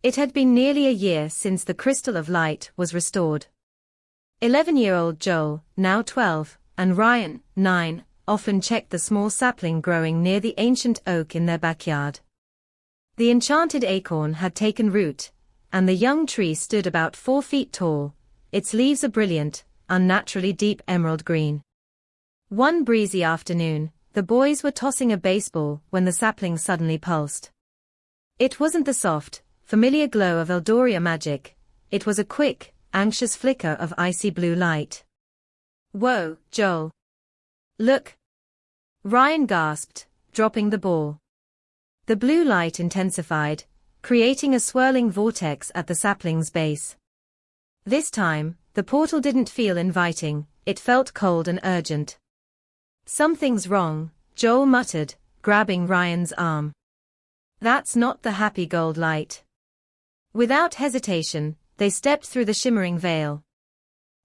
It had been nearly a year since the crystal of light was restored. 11-year-old Joel, now 12, and Ryan, 9, often checked the small sapling growing near the ancient oak in their backyard. The enchanted acorn had taken root, and the young tree stood about 4 feet tall, its leaves a brilliant, unnaturally deep emerald green. One breezy afternoon, the boys were tossing a baseball when the sapling suddenly pulsed. It wasn't the soft, familiar glow of Eldoria magic, it was a quick, anxious flicker of icy blue light. "Whoa, Joel. Look!" Ryan gasped, dropping the ball. The blue light intensified, creating a swirling vortex at the sapling's base. This time, the portal didn't feel inviting, it felt cold and urgent. "Something's wrong," Joel muttered, grabbing Ryan's arm. "That's not the happy gold light." Without hesitation, they stepped through the shimmering veil.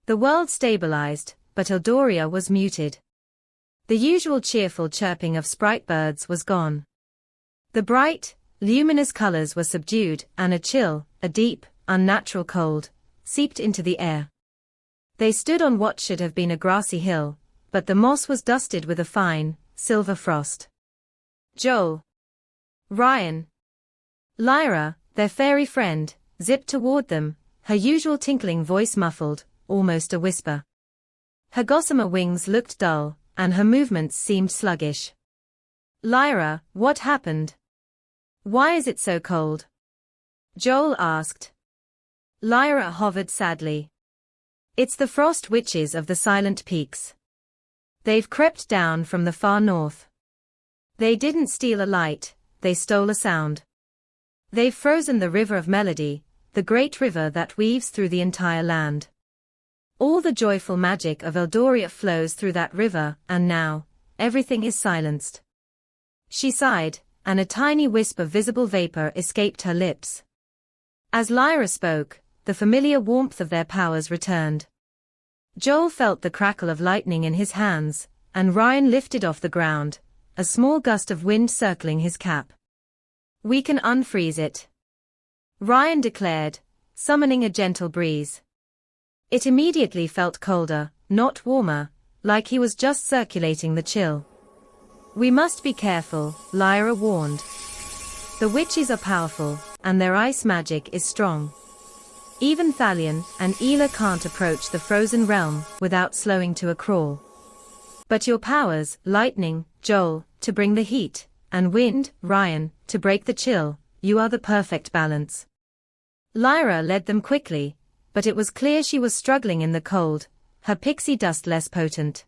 The world stabilized, but Eldoria was muted. The usual cheerful chirping of sprite birds was gone. The bright, luminous colors were subdued, and a chill, a deep, unnatural cold, seeped into the air. They stood on what should have been a grassy hill, but the moss was dusted with a fine, silver frost. Joel, Ryan, Lyra, their fairy friend, zipped toward them, her usual tinkling voice muffled, almost a whisper. Her gossamer wings looked dull, and her movements seemed sluggish. "Lyra, what happened? Why is it so cold?" Joel asked. Lyra hovered sadly. "It's the frost witches of the Silent Peaks. They've crept down from the far north. They didn't steal a light, they stole a sound. They've frozen the river of melody, the great river that weaves through the entire land. All the joyful magic of Eldoria flows through that river, and now, everything is silenced." She sighed, and a tiny wisp of visible vapor escaped her lips. As Lyra spoke, the familiar warmth of their powers returned. Joel felt the crackle of lightning in his hands, and Ryan lifted off the ground, a small gust of wind circling his cap. "We can unfreeze it," Ryan declared, summoning a gentle breeze. It immediately felt colder, not warmer, like he was just circulating the chill. "We must be careful," Lyra warned. "The witches are powerful, and their ice magic is strong. Even Thalion and Ela can't approach the frozen realm without slowing to a crawl. But your powers, lightning, Joel, to bring the heat, and wind, Ryan, to break the chill, you are the perfect balance." Lyra led them quickly, but it was clear she was struggling in the cold, her pixie dust less potent.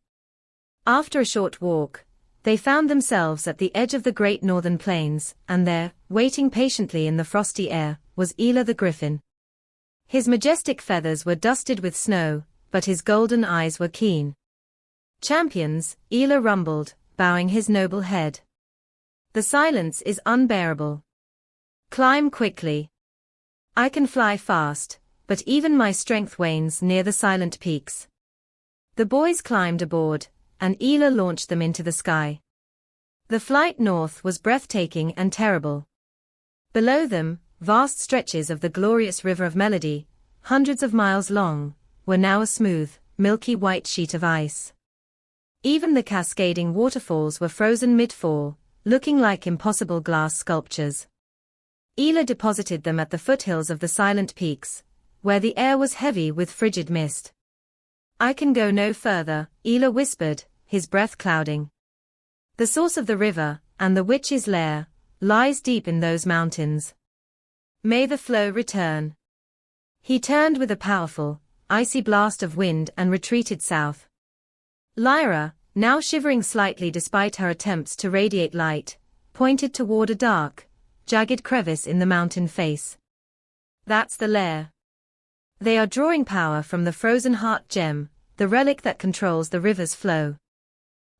After a short walk, they found themselves at the edge of the great northern plains, and there, waiting patiently in the frosty air, was Ela the griffin. His majestic feathers were dusted with snow, but his golden eyes were keen. "Champions," Ela rumbled, bowing his noble head. "The silence is unbearable. Climb quickly. I can fly fast, but even my strength wanes near the Silent Peaks." The boys climbed aboard, and Ela launched them into the sky. The flight north was breathtaking and terrible. Below them, vast stretches of the glorious river of melody, hundreds of miles long, were now a smooth, milky white sheet of ice. Even the cascading waterfalls were frozen mid-fall, looking like impossible glass sculptures. Ela deposited them at the foothills of the Silent Peaks, where the air was heavy with frigid mist. "I can go no further," Ela whispered, his breath clouding. "The source of the river, and the witch's lair, lies deep in those mountains. May the flow return." He turned with a powerful, icy blast of wind and retreated south. Lyra, now shivering slightly despite her attempts to radiate light, pointed toward a dark, jagged crevice in the mountain face. "That's the lair. They are drawing power from the frozen heart gem, the relic that controls the river's flow.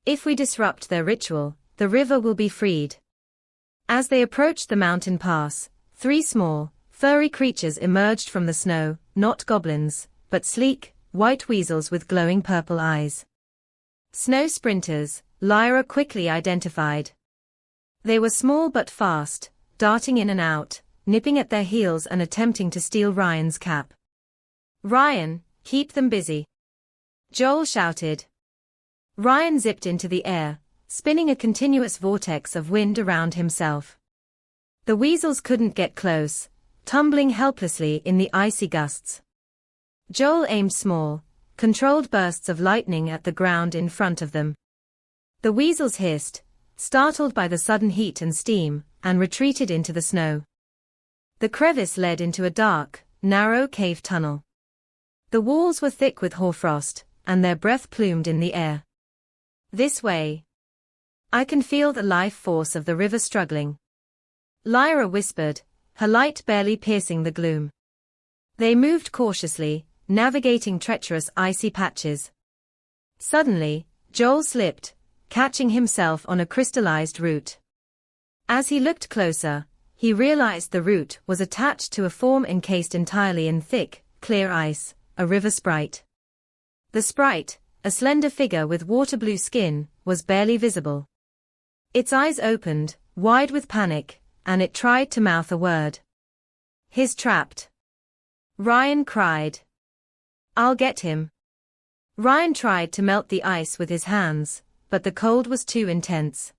If we disrupt their ritual, the river will be freed." As they approached the mountain pass, 3 small, furry creatures emerged from the snow, not goblins, but sleek, white weasels with glowing purple eyes. Snow sprinters, Lyra quickly identified. They were small but fast, darting in and out, nipping at their heels and attempting to steal Ryan's cap. "Ryan, keep them busy," Joel shouted. Ryan zipped into the air, spinning a continuous vortex of wind around himself. The weasels couldn't get close, tumbling helplessly in the icy gusts. Joel aimed small, controlled bursts of lightning at the ground in front of them. The weasels hissed, startled by the sudden heat and steam, and retreated into the snow. The crevice led into a dark, narrow cave tunnel. The walls were thick with hoarfrost, and their breath plumed in the air. "This way. I can feel the life force of the river struggling," Lyra whispered, her light barely piercing the gloom. They moved cautiously, navigating treacherous icy patches. Suddenly, Joel slipped, catching himself on a crystallized root. As he looked closer, he realized the root was attached to a form encased entirely in thick, clear ice, a river sprite. The sprite, a slender figure with water-blue skin, was barely visible. Its eyes opened, wide with panic, and it tried to mouth a word. "He's trapped," Ryan cried. "I'll get him." Ryan tried to melt the ice with his hands, but the cold was too intense.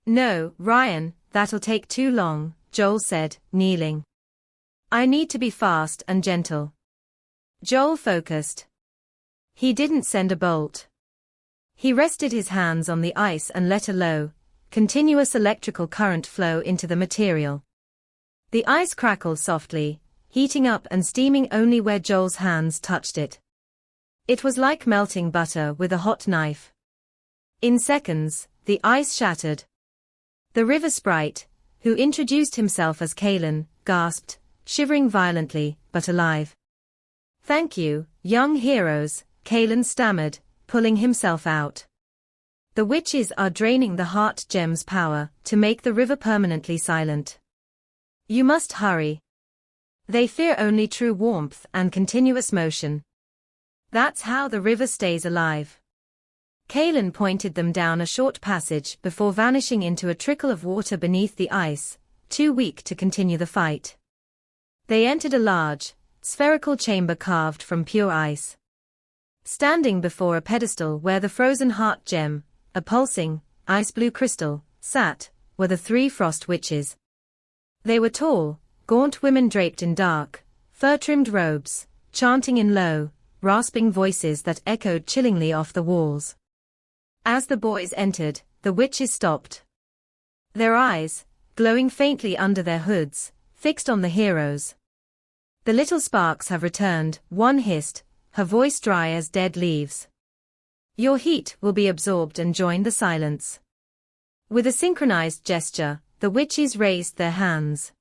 "No, Ryan, that'll take too long," Joel said, kneeling. "I need to be fast and gentle." Joel focused. He didn't send a bolt. He rested his hands on the ice and let a low, continuous electrical current flow into the material. The ice crackled softly, heating up and steaming only where Joel's hands touched it. It was like melting butter with a hot knife. In seconds, the ice shattered. The river sprite, who introduced himself as Kalen, gasped, shivering violently, but alive. "Thank you, young heroes," Kalen stammered, pulling himself out. "The witches are draining the heart gem's power to make the river permanently silent. You must hurry. They fear only true warmth and continuous motion. That's how the river stays alive." Kalen pointed them down a short passage before vanishing into a trickle of water beneath the ice, too weak to continue the fight. They entered a large, spherical chamber carved from pure ice. Standing before a pedestal where the frozen heart gem, a pulsing, ice-blue crystal, sat, were the three frost witches. They were tall, gaunt women draped in dark, fur-trimmed robes, chanting in low, rasping voices that echoed chillingly off the walls. As the boys entered, the witches stopped. Their eyes, glowing faintly under their hoods, fixed on the heroes. "The little sparks have returned," one hissed, her voice dry as dead leaves. "Your heat will be absorbed and join the silence." With a synchronized gesture, the witches raised their hands.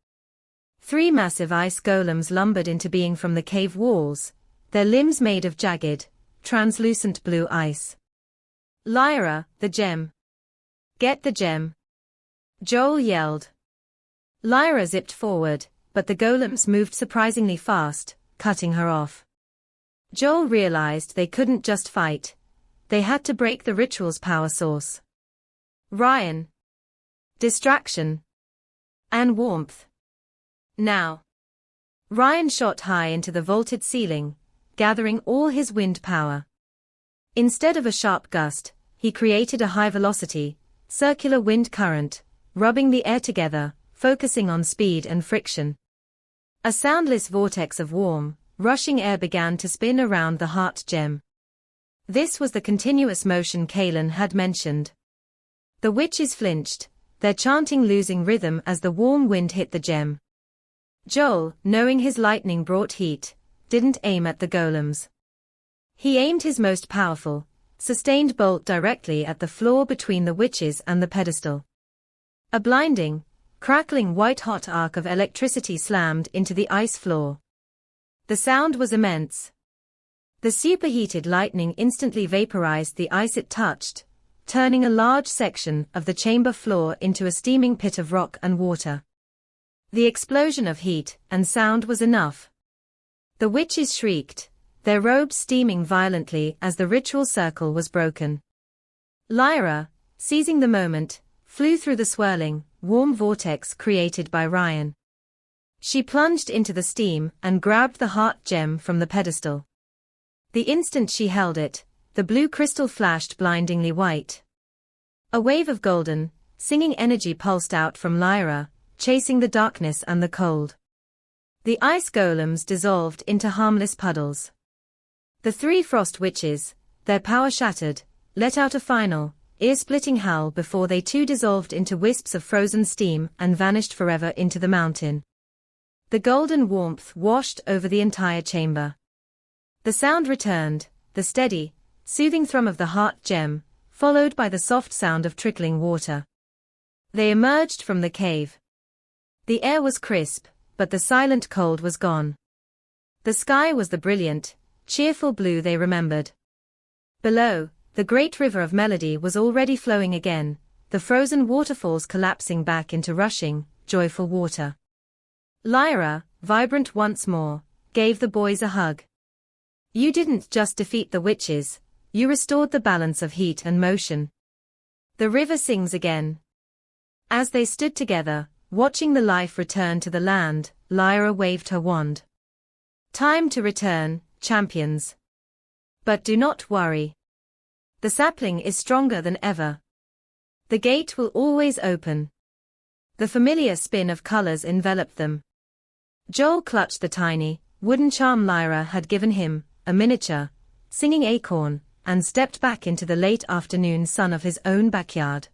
Three massive ice golems lumbered into being from the cave walls, their limbs made of jagged, translucent blue ice. "Lyra, the gem. Get the gem," Joel yelled. Lyra zipped forward, but the golems moved surprisingly fast, cutting her off. Joel realized they couldn't just fight. They had to break the ritual's power source. "Ryan. Distraction. And warmth. Now." Ryan shot high into the vaulted ceiling, gathering all his wind power. Instead of a sharp gust, he created a high-velocity, circular wind current, rubbing the air together, focusing on speed and friction. A soundless vortex of warm, rushing air began to spin around the heart gem. This was the continuous motion Kalen had mentioned. The witches flinched, their chanting losing rhythm as the warm wind hit the gem. Joel, knowing his lightning brought heat, didn't aim at the golems. He aimed his most powerful, sustained bolt directly at the floor between the witches and the pedestal. A blinding, crackling white-hot arc of electricity slammed into the ice floor. The sound was immense. The superheated lightning instantly vaporized the ice it touched, turning a large section of the chamber floor into a steaming pit of rock and water. The explosion of heat and sound was enough. The witches shrieked, their robes steaming violently as the ritual circle was broken. Lyra, seizing the moment, flew through the swirling, warm vortex created by Ryan. She plunged into the steam and grabbed the heart gem from the pedestal. The instant she held it, the blue crystal flashed blindingly white. A wave of golden, singing energy pulsed out from Lyra, chasing the darkness and the cold. The ice golems dissolved into harmless puddles. The three frost witches, their power shattered, let out a final, ear-splitting howl before they too dissolved into wisps of frozen steam and vanished forever into the mountain. The golden warmth washed over the entire chamber. The sound returned, the steady, soothing thrum of the heart gem, followed by the soft sound of trickling water. They emerged from the cave. The air was crisp, but the silent cold was gone. The sky was the brilliant, cheerful blue they remembered. Below, the great river of melody was already flowing again, the frozen waterfalls collapsing back into rushing, joyful water. Lyra, vibrant once more, gave the boys a hug. You didn't just defeat the witches, you restored the balance of heat and motion. The river sings again. As they stood together, watching the life return to the land, Lyra waved her wand. Time to return, champions. But do not worry. The sapling is stronger than ever. The gate will always open. The familiar spin of colors enveloped them. Joel clutched the tiny, wooden charm Lyra had given him, a miniature, singing acorn, and stepped back into the late afternoon sun of his own backyard.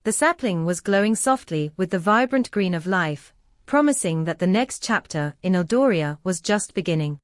The sapling was glowing softly with the vibrant green of life, promising that the next chapter in Eldoria was just beginning.